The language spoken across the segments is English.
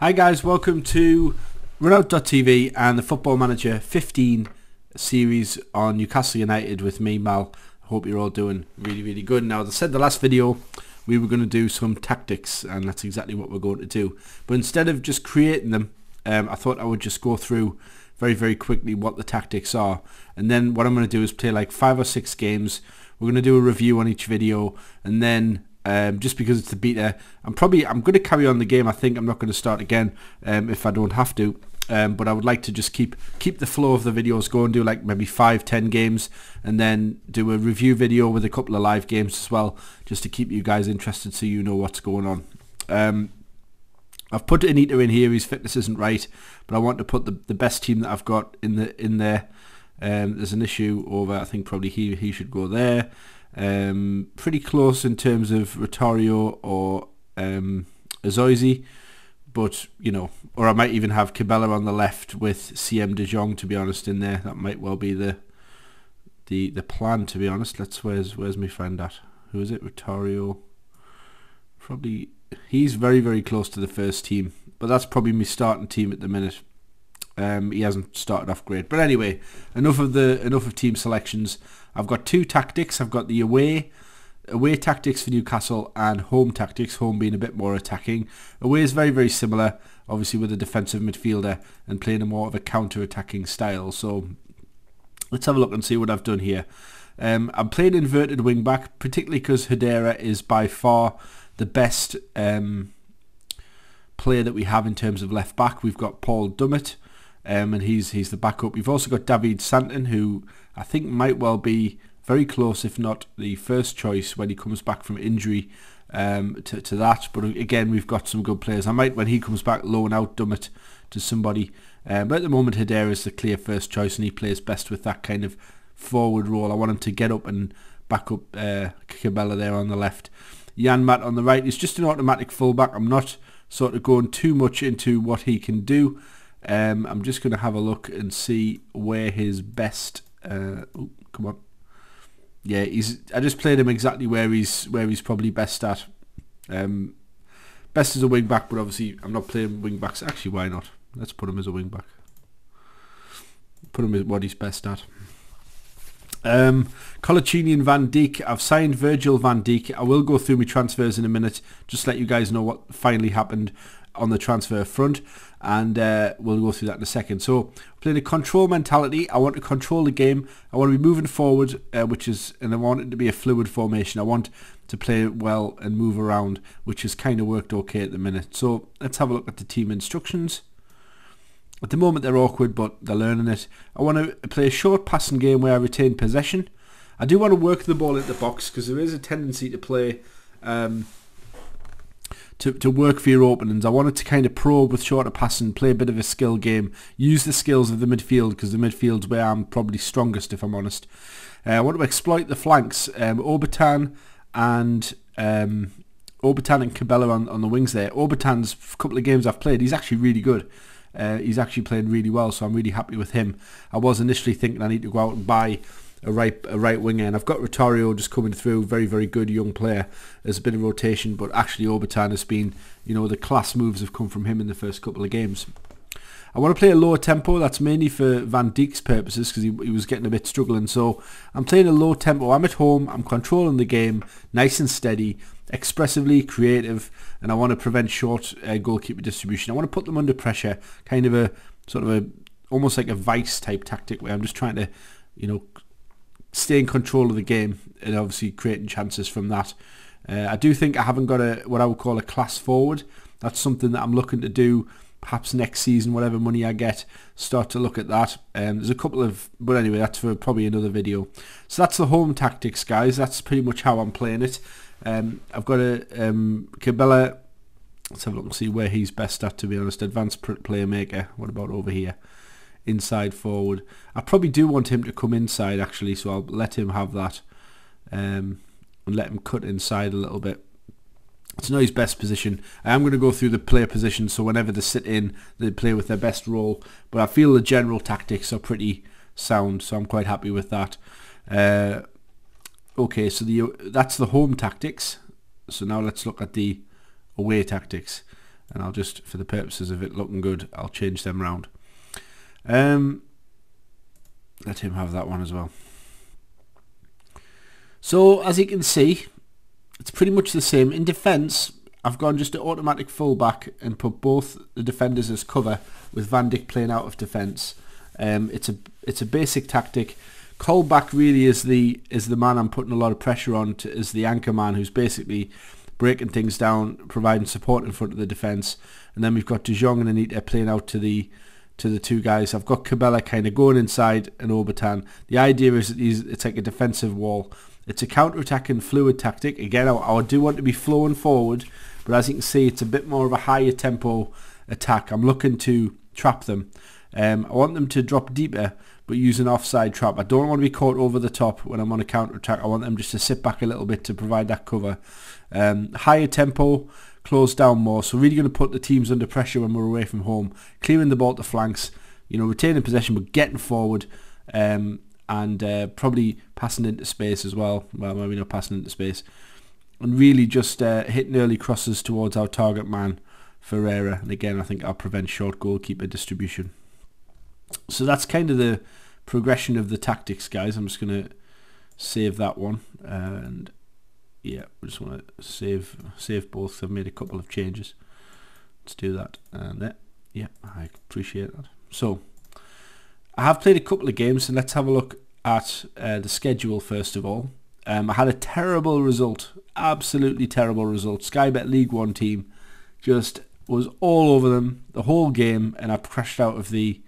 Hi guys, welcome to Runout.tv and the Football Manager 15 series on Newcastle United with me, Mal. I hope you're all doing really good. Now, as I said the last video, we were going to do some tactics, and that's exactly what we're going to do. But instead of just creating them, I thought I would just go through very quickly what the tactics are. And then what I'm going to do is play like 5 or 6 games. We're going to do a review on each video, and then just because it's the beta, I'm going to carry on the game. I think I'm not going to start again if I don't have to. But I would like to just keep the flow of the videos going, do like maybe 5-10 games, and then do a review video with a couple of live games as well, just to keep you guys interested so you know what's going on. I've put Anita in here. His fitness isn't right, but I want to put the best team that I've got in there. There's an issue over, I think probably he should go there. Pretty close in terms of Rotario or Azoizi, but you know, or I might even have Cabela on the left with CM De Jong, to be honest, in there. That might well be the plan, to be honest. Where's my friend at? Who is it? Rotario. Probably he's very close to the first team, but that's probably my starting team at the minute. He hasn't started off great, but anyway, enough of team selections. I've got 2 tactics. I've got the away tactics for Newcastle and home tactics, home being a bit more attacking. Away is very similar, obviously, with a defensive midfielder and playing a more of a counter-attacking style. So let's have a look and see what I've done here. I'm playing inverted wing back, particularly because Hedera is by far the best player that we have in terms of left back. We've got Paul Dummett, and he's the backup. We've also got David Santon, who I think might well be very close, if not the first choice when he comes back from injury to that. But again, we've got some good players. I might, when he comes back, loan out Dummett to somebody. But at the moment, Hedera is the clear first choice, and he plays best with that kind of forward role. I want him to get up and back up Cabela there on the left. Jan Matt on the right is just an automatic fullback. I'm not sort of going too much into what he can do. I'm just going to have a look and see where his best... come on. Yeah, I just played him exactly where he's probably best at. Best as a wing back, but obviously I'm not playing wing backs. Actually, why not? Let's put him as a wing back. Put him at what he's best at. Colaccini and Van Dijk. I've signed Virgil van Dijk. I will go through my transfers in a minute, just to let you guys know what finally happened on the transfer front, and we'll go through that in a second. So, playing a control mentality. I want to control the game. I want to be moving forward, and I want it to be a fluid formation. I want to play well and move around, which has kind of worked okay at the minute. So, let's have a look at the team instructions. At the moment, they're awkward, but they're learning it. I want to play a short passing game where I retain possession. I do want to work the ball into the box, because there is a tendency to play... To work for your openings. I wanted to kind of probe with shorter passing, play a bit of a skill game, use the skills of the midfield, because the midfield's where I'm probably strongest, if I'm honest. I want to exploit the flanks. Obertan and Cabela on the wings there. Obertan's couple of games I've played, he's actually really good. He's actually playing really well, so I'm really happy with him. I was initially thinking I need to go out and buy a right winger, and I've got Rotario just coming through, very good young player. There's a bit of rotation, but actually Obertan has been, you know, the class moves have come from him in the first couple of games. I want to play a lower tempo. That's mainly for Van Dijk's purposes, because he was getting a bit struggling. So I'm playing a low tempo. I'm at home. I'm controlling the game, nice and steady, expressively creative, and I want to prevent short goalkeeper distribution. I want to put them under pressure, kind of a sort of almost like a vice type tactic, where I'm just trying to, you know, stay in control of the game and obviously creating chances from that. I do think I haven't got what I would call a class forward. That's something that I'm looking to do perhaps next season, whatever money I get, start to look at that. There's a couple of, but anyway, that's for probably another video. So that's the home tactics, guys. That's pretty much how I'm playing it. I've got a Cabela. Let's have a look and see where he's best at, to be honest. Advanced playmaker. What about over here? Inside forward. I probably do want him to come inside, actually, so I'll let him have that, and let him cut inside a little bit. It's not his best position. I am going to go through the player position, so whenever they sit in, they play with their best role, but I feel the general tactics are pretty sound, so I'm quite happy with that. Okay, so that's the home tactics. So now let's look at the away tactics. and I'll just, for the purposes of it looking good, I'll change them around. Let him have that one as well. So as you can see, it's pretty much the same. In defence, I've gone just to automatic fullback and put both the defenders as cover, with Van Dijk playing out of defence. It's a basic tactic. Colback really is the man I'm putting a lot of pressure on, as the anchor man, who's basically breaking things down, providing support in front of the defence. And then we've got De Jong and Anita playing out to the two guys. I've got Cabela kind of going inside and Obertan. The idea is that it's like a defensive wall. It's a counter-attacking fluid tactic. Again, I do want to be flowing forward, but as you can see, it's a bit more of a higher tempo attack. I'm looking to trap them. I want them to drop deeper, but use an offside trap. I don't want to be caught over the top when I'm on a counter-attack. I want them just to sit back a little bit to provide that cover. Higher tempo, close down more. So really going to put the teams under pressure when we're away from home. Clearing the ball to flanks, retaining possession, but getting forward. And probably passing into space as well. Well, maybe not passing into space. And really just hitting early crosses towards our target man, Ferreira. And again, I think I'll prevent short goalkeeper distribution. So that's kind of the progression of the tactics, guys. I'm just going to save that one. And yeah, we just want to save both. I've made a couple of changes. Let's do that. And yeah, I appreciate that. So I have played a couple of games, and let's have a look at the schedule first of all. I had a terrible result, absolutely terrible result. Sky Bet League One team just was all over them the whole game, and I crashed out of the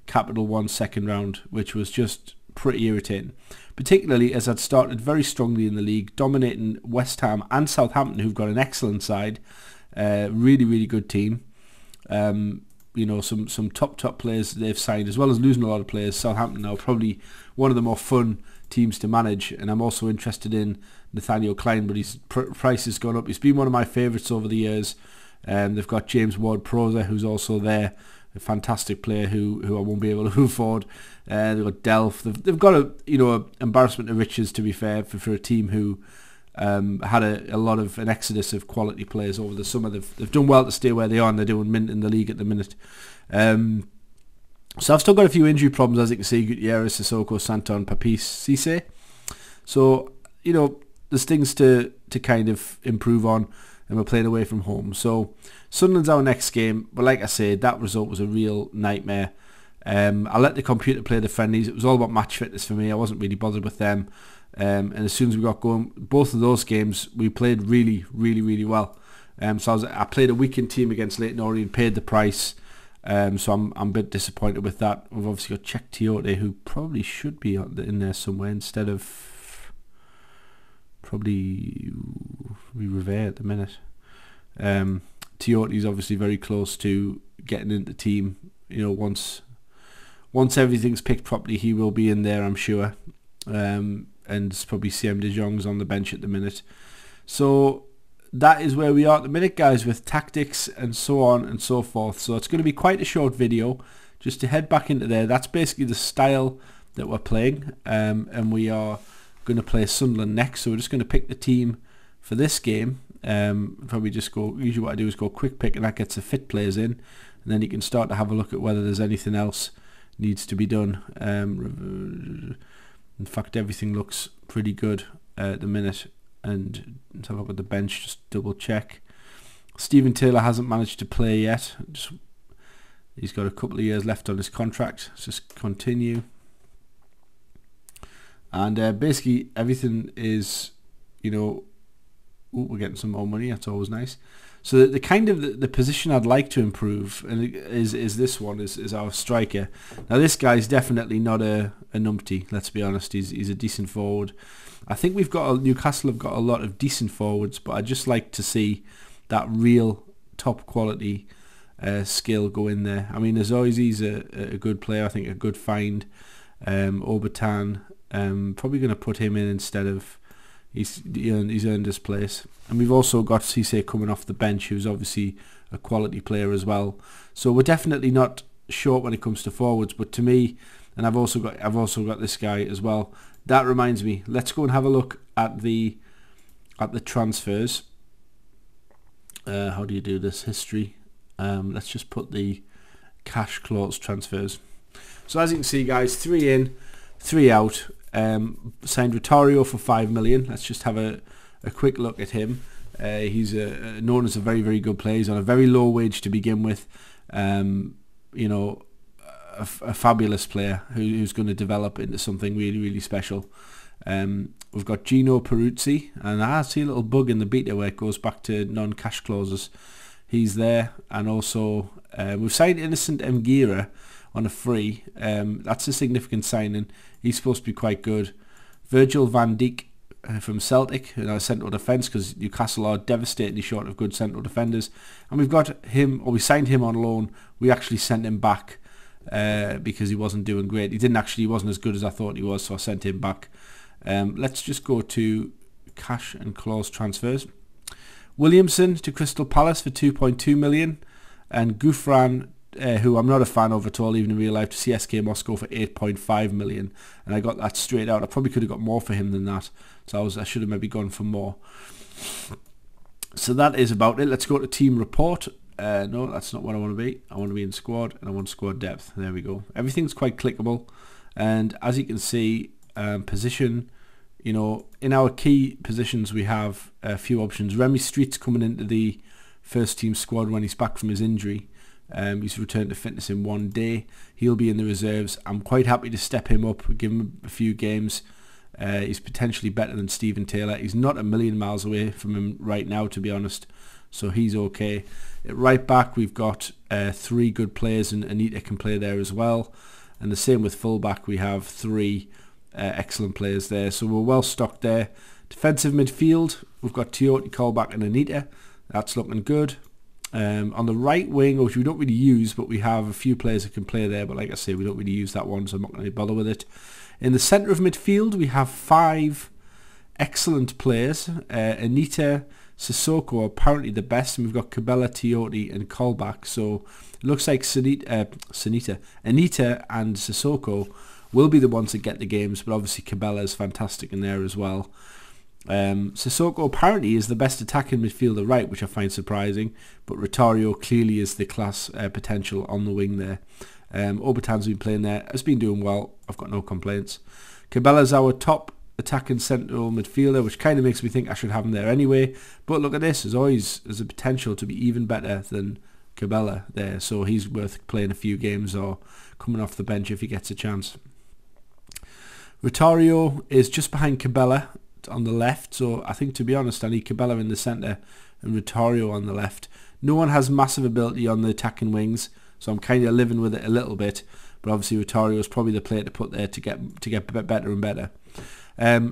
Capital One second round, which was just pretty irritating. Particularly as I'd started very strongly in the league, dominating West Ham and Southampton, who've got an excellent side. Really, really good team. Some top players they've signed, as well as losing a lot of players. Southampton are probably one of the more fun teams to manage, and I'm also interested in Nathaniel Klein, but his price has gone up. He's been one of my favourites over the years. They've got James Ward-Prowse, who's also there, a fantastic player who I won't be able to afford. They've got Delph. They've got a embarrassment of riches, to be fair, for a team who had an exodus of quality players over the summer. They've done well to stay where they are, and they're doing mint in the league at the minute. So I've still got a few injury problems, as you can see. Gutierrez, Sissoko, Santon, Papis, Cisse. So there's things to kind of improve on, and we're playing away from home. So Sunderland's our next game, but like I said, that result was a real nightmare. I let the computer play the friendlies. It was all about match fitness for me. I wasn't really bothered with them. And as soon as we got going, both of those games, we played really, really, really well. So I played a weekend team against Leyton Orient, paid the price. So I'm a bit disappointed with that. We've obviously got Czech Tiote, who probably should be in there somewhere instead of probably Rivera at the minute. Tiote's obviously very close to getting into the team. Once everything's picked properly, he will be in there, I'm sure. And it's probably CM De Jong's on the bench at the minute. So that is where we are at the minute, guys, with tactics and so on and so forth. So it's going to be quite a short video, just to head back into there. That's basically the style that we're playing, and we are going to play Sunderland next. So we're just going to pick the team for this game. Probably just go, usually what I do is go quick pick, and that gets the fit players in, and then you can start to have a look at whether there's anything else needs to be done. In fact, everything looks pretty good at the minute. And let's have a look at the bench, just double check. Stephen Taylor hasn't managed to play yet. He's got a couple of years left on his contract. Let's just continue. And basically everything is, we're getting some more money. That's always nice. So the kind of the position I'd like to improve is this one, is our striker. Now this guy's definitely not a numpty, let's be honest. He's a decent forward. I think Newcastle have got a lot of decent forwards, but I'd just like to see that real top quality skill go in there. I mean, Azoizi's a good player. I think a good find. Obertan, probably going to put him in instead of. He's earned his place. And we've also got Cisse coming off the bench, who's obviously a quality player as well. So we're definitely not short when it comes to forwards. But to me, and I've also got this guy as well. That reminds me, let's go and have a look at the transfers. How do you do this? History. Let's just put the cash clause transfers. So as you can see, guys, 3 in, 3 out. Signed Rotario for 5 million. Let's just have a quick look at him. He's known as a very, very good player. He's on a very low wage to begin with. You know, a fabulous player who's going to develop into something really, really special. We've got Gino Peruzzi, and I see a little bug in the beta where it goes back to non-cash clauses. He's there, and also we've signed Innocent Mgira on a free. That's a significant signing. He's supposed to be quite good. Virgil van Dijk from Celtic, central defence, because Newcastle are devastatingly short of good central defenders. And we've got him, or we signed him on loan. We actually sent him back because he wasn't doing great. He wasn't as good as I thought he was, so I sent him back. Let's just go to cash and clause transfers. Williamson to Crystal Palace for 2.2 million, and Gouffran, who I'm not a fan of at all, even in real life, to CSK Moscow for 8.5 million, and I got that straight out. I probably could have got more for him than that, so I should have maybe gone for more. So that is about it. Let's go to team report. No, that's not what I want to be. I want to be in squad, and I want squad depth. There we go. Everything's quite clickable, and as you can see, position, you know, in our key positions we have a few options. Remy Street's coming into the first team squad when he's back from his injury. He's returned to fitness in 1 day. He'll be in the reserves. I'm quite happy to step him up, give him a few games. He's potentially better than Stephen Taylor. He's not a million miles away from him right now, to be honest, so he's okay. At right back we've got 3 good players, and Anita can play there as well, and the same with full back. We have 3 excellent players there, so we're well stocked there. Defensive midfield, we've got Tiote, Colback and Anita. That's looking good. On the right wing, which we don't really use, but we have a few players that can play there, but like I say, we don't really use that one, so I'm not going to bother with it. In the centre of midfield we have 5 excellent players. Anita, Sissoko are apparently the best, and we've got Cabela, Tiote and Colback, so it looks like Anita and Sissoko will be the ones that get the games, but obviously Cabela is fantastic in there as well. Sissoko apparently is the best attacking midfielder right, which I find surprising, but Rotario clearly is the class potential on the wing there. Obertan's been playing there, has been doing well, I've got no complaints. Cabela's our top attacking central midfielder, which kind of makes me think I should have him there anyway, but look at this, there's a potential to be even better than Cabela there, so he's worth playing a few games or coming off the bench if he gets a chance. Rotario is just behind Cabela on the left, so I think, to be honest, I need Cabela in the centre and Rotario on the left. No one has massive ability on the attacking wings, so I'm kind of living with it a little bit, but obviously Rotario is probably the player to put there to get better and better.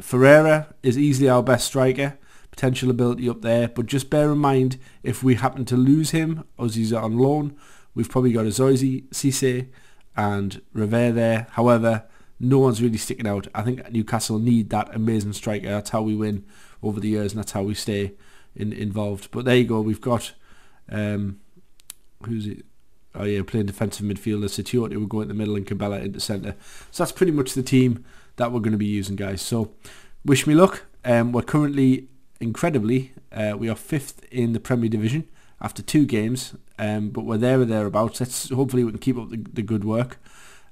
Ferreira is easily our best striker, potential ability up there, but just bear in mind, if we happen to lose him as he's on loan, we've probably got Azoizi, Cisse and Revere there. However, no one's really sticking out. I think Newcastle need that amazing striker. That's how we win over the years, and that's how we stay involved. But there you go. We've got who's it? Oh yeah, playing defensive midfielder. Tiote will go in the middle and Cabela into centre. So that's pretty much the team that we're going to be using, guys. So wish me luck. We're currently, incredibly, we are 5th in the Premier Division after 2 games, but we're there or thereabouts. Hopefully we can keep up the good work,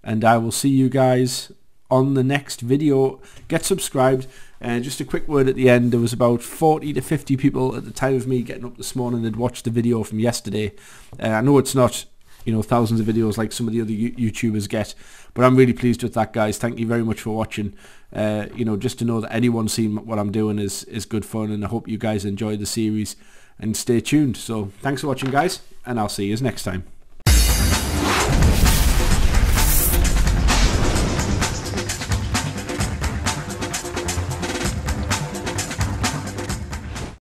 and I will see you guys on the next video. Get subscribed. Just a quick word at the end, there was about 40 to 50 people at the time of me getting up this morning that watched the video from yesterday. I know it's not, you know, thousands of videos like some of the other YouTubers get, but I'm really pleased with that, guys. Thank you very much for watching. You know, just to know that anyone seeing what I'm doing is good fun, and I hope you guys enjoy the series and stay tuned. So thanks for watching, guys, and I'll see you next time.